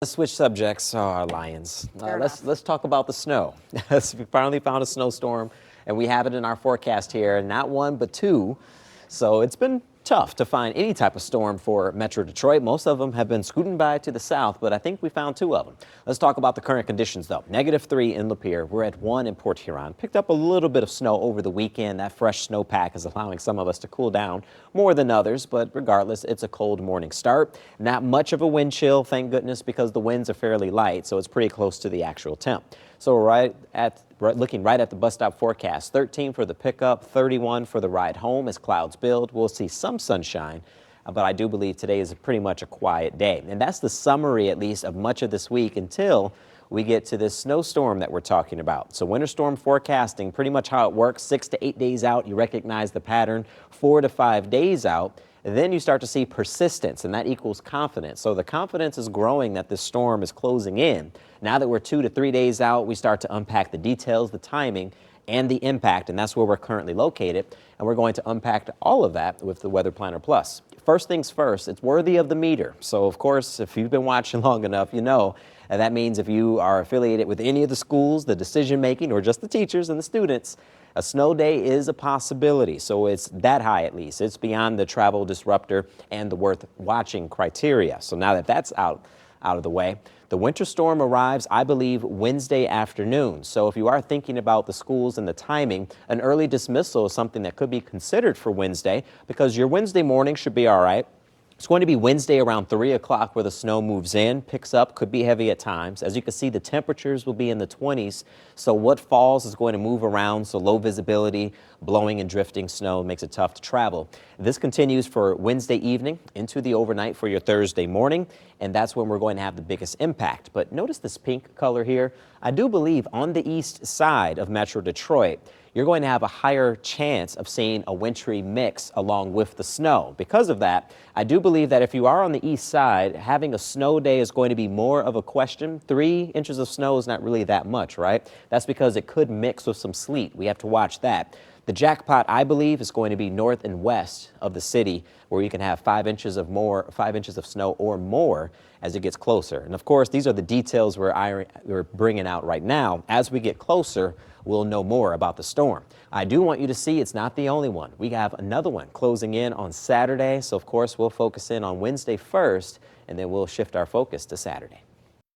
Let's switch subjects. Oh, our Lions. Fair Let's talk about the snow. We finally found a snowstorm, and we have it in our forecast here. Not one, but two. So it's been tough to find any type of storm for Metro Detroit. Most of them have been scooting by to the south, but I think we found two of them. Let's talk about the current conditions, though. -3 in Lapeer. We're at 1 in Port Huron. Picked up a little bit of snow over the weekend. That fresh snowpack is allowing some of us to cool down more than others, but regardless, it's a cold morning start. Not much of a wind chill, thank goodness, because the winds are fairly light, so it's pretty close to the actual temp. So looking right at the bus stop forecast, 13 for the pickup, 31 for the ride home as clouds build. We'll see some sunshine, but I do believe today is pretty much a quiet day. And that's the summary, at least, of much of this week until we get to this snowstorm that we're talking about. So winter storm forecasting, pretty much how it works, 6 to 8 days out, you recognize the pattern, 4 to 5 days out. And then you start to see persistence, and that equals confidence. So the confidence is growing that this storm is closing in. Now that we're 2 to 3 days out, we start to unpack the details, the timing, and the impact, and that's where we're currently located. And we're going to unpack all of that with the Weather Planner Plus. First things first, it's worthy of the meter. So of course, if you've been watching long enough, you know that means if you are affiliated with any of the schools, the decision making, or just the teachers and the students, a snow day is a possibility. So it's that high, at least. It's beyond the travel disruptor and the worth watching criteria. So now that that's out of the way, the winter storm arrives, I believe, Wednesday afternoon. So if you are thinking about the schools and the timing, an early dismissal is something that could be considered for Wednesday, because your Wednesday morning should be all right. It's going to be Wednesday around 3 o'clock where the snow moves in, picks up, could be heavy at times. As you can see, the temperatures will be in the 20s. So what falls is going to move around. So low visibility, blowing and drifting snow makes it tough to travel. This continues for Wednesday evening into the overnight for your Thursday morning. And that's when we're going to have the biggest impact. But notice this pink color here. I do believe on the east side of Metro Detroit, you're going to have a higher chance of seeing a wintry mix along with the snow. Because of that, I do believe that if you are on the east side, having a snow day is going to be more of a question. 3 inches of snow is not really that much, right? That's because it could mix with some sleet. We have to watch that. The jackpot, I believe, is going to be north and west of the city, where you can have 5 inches of snow or more as it gets closer. And of course, these are the details we're bringing out right now. As we get closer, we'll know more about the storm. I do want you to see it's not the only one. We have another one closing in on Saturday. So of course, we'll focus in on Wednesday first, and then we'll shift our focus to Saturday.